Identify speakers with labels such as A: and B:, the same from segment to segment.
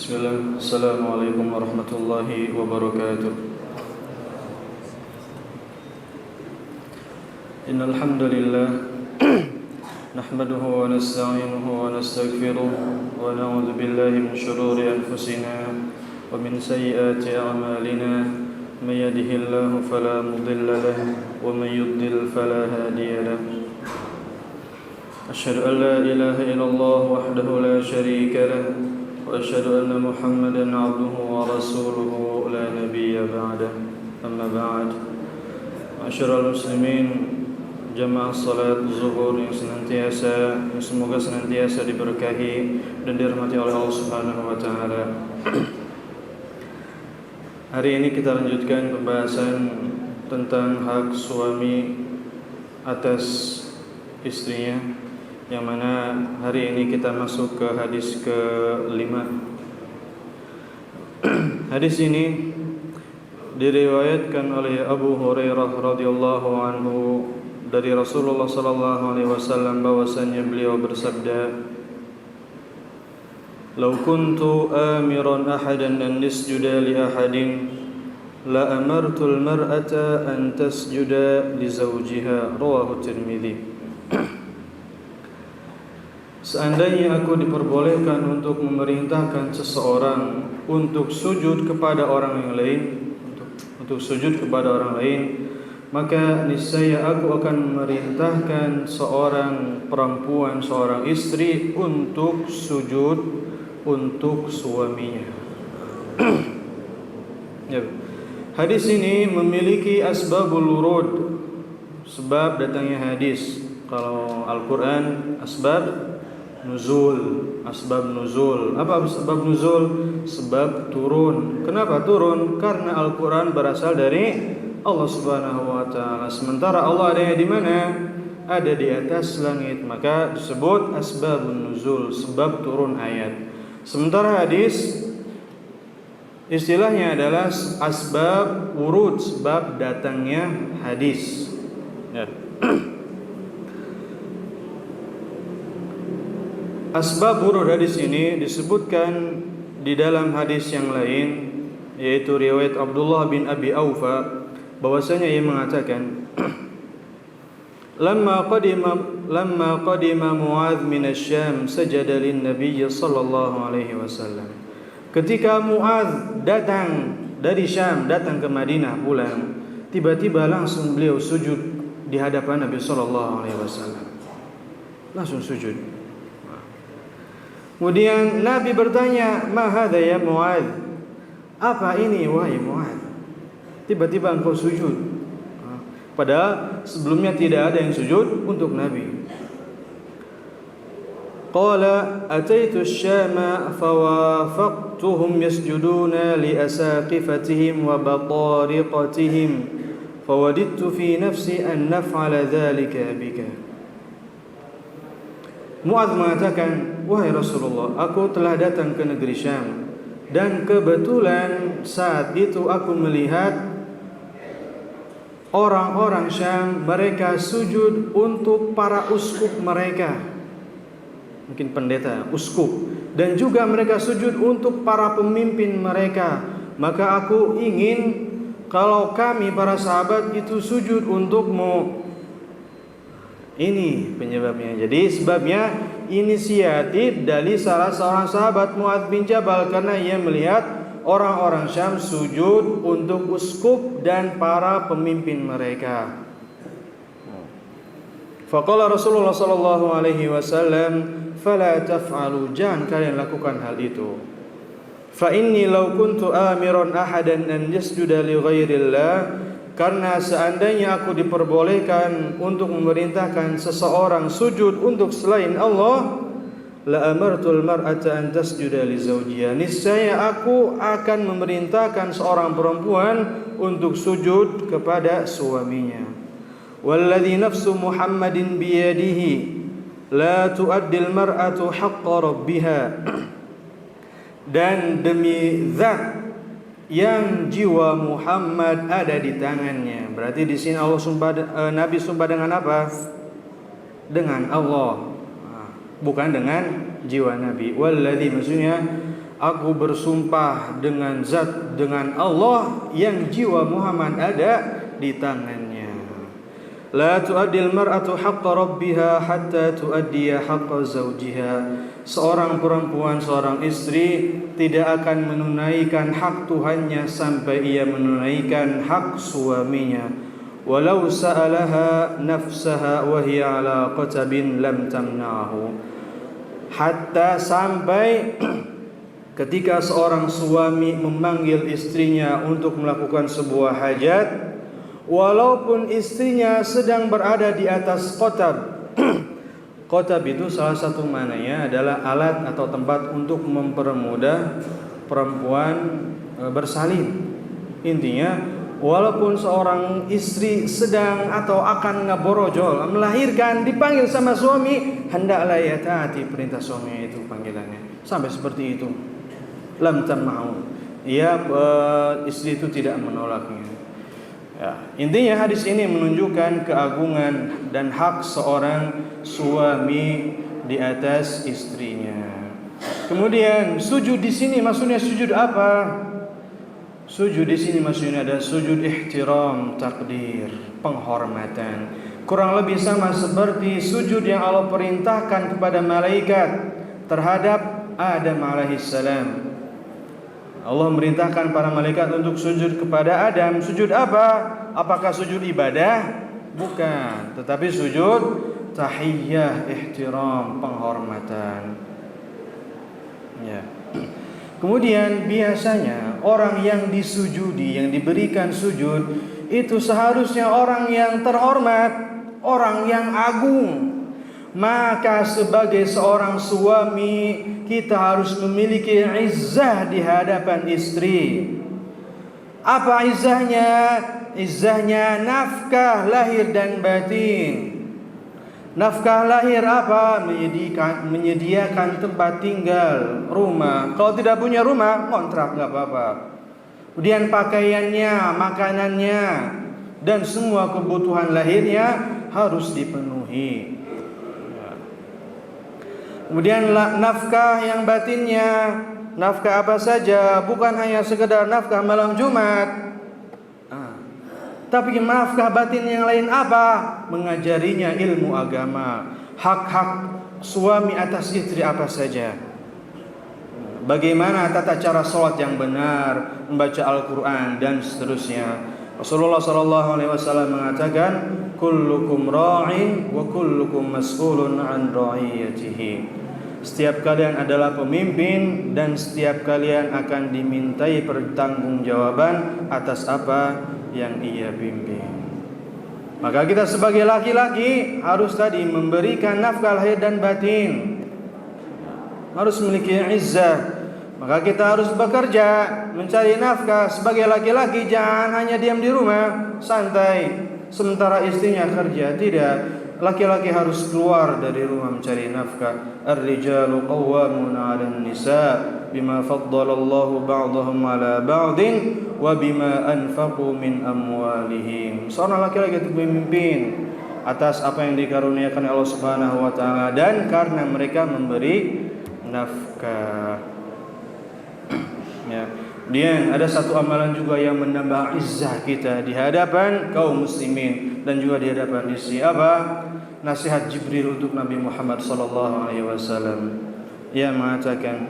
A: Bismillah, Assalamualaikum warahmatullahi wabarakatuh. Innal hamdalillah nahmaduhu wa nasta'inuhu wa nastaghfiruh wa na'udzu billahi min shururi anfusina wa min sayyiati a'malina may yahdihillahu fala mudilla lahu wa may yudlil fala hadiya lahu. Asyhadu an la ilaha illallah wahdahu la syarika lahu وأشهد أن محمدا عبده ورسوله لا نبي بعده أما بعد معاشر المسلمين jamaah salat zuhur yang semoga senantiasa diberkahi dan dirahmati oleh Allah Subhanahu wa taala. Hari ini kita lanjutkan pembahasan tentang hak suami atas istrinya, yang mana hari ini kita masuk ke hadis ke-5. Hadis ini diriwayatkan oleh Abu Hurairah radhiyallahu anhu dari Rasulullah sallallahu alaihi wasallam bahwasanya beliau bersabda, "Law kuntu amiran ahadan an yasjuda li ahadin la amartu al-mar'ata an tasjuda li zawjiha." Rawahu Tirmidzi. Seandainya aku diperbolehkan untuk memerintahkan seseorang untuk sujud kepada orang yang lain, untuk sujud kepada orang lain, maka niscaya aku akan memerintahkan seorang perempuan, seorang istri untuk sujud untuk suaminya. Ya. Hadis ini memiliki asbabul wurud, sebab datangnya hadis. Kalau Al-Quran asbab nuzul. Apa sebab nuzul? Sebab turun. Kenapa turun? Karena Al-Quran berasal dari Allah Subhanahu wa taala. Sementara Allah adanya di mana? Ada di atas langit. Maka disebut asbabun nuzul, sebab turun ayat. Sementara hadis istilahnya adalah asbab wurud, sebab datangnya hadis. Ya. Asbab wurud hadis ini disebutkan di dalam hadis yang lain, yaitu riwayat Abdullah bin Abi Aufa, bahwasanya ia mengatakan, lamma qadima Muadz min asy-Syam sajada lin-nabiy sallallahu alaihi wasallam. Ketika Muadz datang dari Syam, datang ke Madinah pulang, tiba-tiba langsung beliau sujud di hadapan Nabi sallallahu alaihi wasallam. Langsung sujud. Kemudian Nabi bertanya, "Ma hadza ya Muadz?" Apa ini wahai Muadz? Tiba-tiba engkau sujud. Padahal sebelumnya tidak ada yang sujud untuk Nabi. Qala ataitu asy-Syama fawafaqtuhum yasjuduna li asaqifatihim wa batariqatihim fawadidtu fi nafsi an naf'ala dzalika bika. Muadz mengatakan, "Wahai Rasulullah, aku telah datang ke negeri Syam dan kebetulan saat itu aku melihat orang-orang Syam mereka sujud untuk para uskup mereka." Mungkin pendeta, uskup, dan juga mereka sujud untuk para pemimpin mereka. Maka aku ingin kalau kami para sahabat itu sujud untukmu. Ini penyebabnya. Jadi sebabnya inisiatif dari salah seorang sahabat Muadz bin Jabal, karena ia melihat orang-orang Syam sujud untuk uskup dan para pemimpin mereka. Faqala Rasulullah sallallahu alaihi wasallam, "Fala taf'alu, jangan kalian lakukan hal itu. Fa inni law kuntu amiran ahadan an yasjuda li ghairillah." Karena seandainya aku diperbolehkan untuk memerintahkan seseorang sujud untuk selain Allah, la amartul mar'ata an tasjuda li zawjiha. Niscaya aku akan memerintahkan seorang perempuan untuk sujud kepada suaminya. Walladzi nafsu Muhammadin biyadihi la tu'addil mar'atu haqqa rabbiha. Dan demi zat yang jiwa Muhammad ada di tangannya. Berarti di sini Allah sumpah, Nabi sumpah dengan apa? Dengan Allah, bukan dengan jiwa Nabi. Walladzi, maksudnya Aku bersumpah dengan zat, dengan Allah yang jiwa Muhammad ada di tangannya. La tu'addil mar'atu haqqa rabbiha hatta tu'addiya haqqa zawjiha. Seorang perempuan, seorang istri tidak akan menunaikan hak Tuhannya sampai ia menunaikan hak suaminya. Walau sa'alaha nafsaha wa hiya ala qatabin lam tamna'hu. Hatta sampai ketika seorang suami memanggil istrinya untuk melakukan sebuah hajat, walaupun istrinya sedang berada di atas qatab. Qatab itu salah satu maknanya adalah alat atau tempat untuk mempermudah perempuan bersalin. Intinya, walaupun seorang istri sedang atau akan ngeborojol, melahirkan, dipanggil sama suami, hendaklah ia taati perintah suami itu panggilannya. Sampai seperti itu. Lam tamau, istri itu tidak menolaknya. Ya, intinya hadis ini menunjukkan keagungan dan hak seorang suami di atas istrinya. Kemudian sujud di sini maksudnya sujud apa? Sujud di sini maksudnya ada sujud ihtiram, takdir, penghormatan. Kurang lebih sama seperti sujud yang Allah perintahkan kepada malaikat terhadap Adam alaihissalam. Allah merintahkan para malaikat untuk sujud kepada Adam. Sujud apa? Apakah sujud ibadah? Bukan, tetapi sujud tahiyyah, ihtiram, penghormatan. Ya. Kemudian biasanya orang yang disujudi, yang diberikan sujud, itu seharusnya orang yang terhormat, orang yang agung. Maka sebagai seorang suami, kita harus memiliki izzah di hadapan istri. Apa izzahnya? Izzahnya nafkah lahir dan batin. Nafkah lahir apa? Menyediakan tempat tinggal, rumah. Kalau tidak punya rumah, kontrak nggak apa-apa. Kemudian pakaiannya, makanannya, dan semua kebutuhan lahirnya harus dipenuhi. Kemudian nafkah yang batinnya, nafkah apa saja, bukan hanya sekedar nafkah malam Jumat, tapi nafkah batin yang lain apa? Mengajarinya ilmu agama, hak-hak suami atas istri apa saja, bagaimana tata cara sholat yang benar, membaca Al-Quran dan seterusnya. Rasulullah SAW mengatakan, kullukum ra'in wa kullukum mas'ulun an ra'iyatihi. Setiap kalian adalah pemimpin dan setiap kalian akan dimintai pertanggungjawaban atas apa yang ia pimpin. Maka kita sebagai laki-laki harus tadi memberikan nafkah lahir dan batin, harus memiliki izzah. Maka kita harus bekerja, mencari nafkah. Sebagai laki-laki jangan hanya diam di rumah santai sementara istrinya kerja. Tidak, laki-laki harus keluar dari rumah mencari nafkah. Ar-rijalu qawwamuna 'alan nisa bima faddalallahu ba'dahum 'ala ba'din wa bima anfaqu min amwalihim. Seorang laki-laki itu pemimpin atas apa yang dikaruniakan Allah Subhanahu wa taala dan karena mereka memberi nafkah. Ya. Kemudian ada satu amalan juga yang menambah izzah kita di hadapan kaum muslimin dan juga di hadapan istri. Apa? Nasihat Jibril untuk Nabi Muhammad sallallahu alaihi wasallam. Ia mengatakan,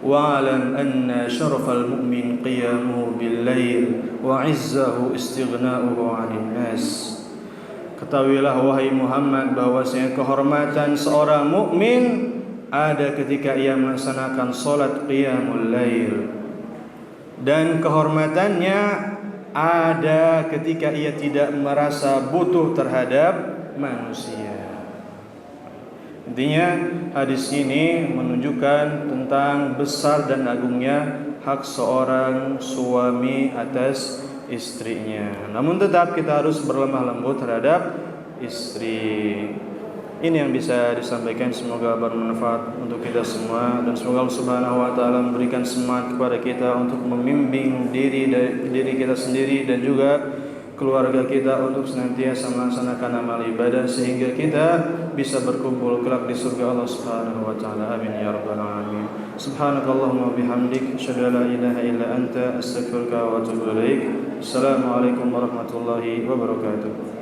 A: wa'alam anna syarafal mu'min qiyamuhu bil-lail wa 'izzahu istighna'uhu 'anil nas. Ketahuilah wahai Muhammad bahwasanya kehormatan seorang mukmin ada ketika ia melaksanakan salat qiyamul lail, dan kehormatannya ada ketika ia tidak merasa butuh terhadap manusia. Intinya hadis ini menunjukkan tentang besar dan agungnya hak seorang suami atas istrinya. Namun tetap kita harus berlemah lembut terhadap istri. Ini yang bisa disampaikan, semoga bermanfaat untuk kita semua dan semoga Allah Subhanahu wa taala memberikan semangat kepada kita untuk membimbing diri kita sendiri dan juga keluarga kita untuk senantiasa melaksanakan amal ibadah sehingga kita bisa berkumpul kelak di surga Allah Subhanahu wa taala. Amin ya rabbal alamin. Subhanakallahumma bihamdik asyhadu an la ilaha illa anta astaghfiruka wa atubu ilaik. Assalamualaikum warahmatullahi wabarakatuh.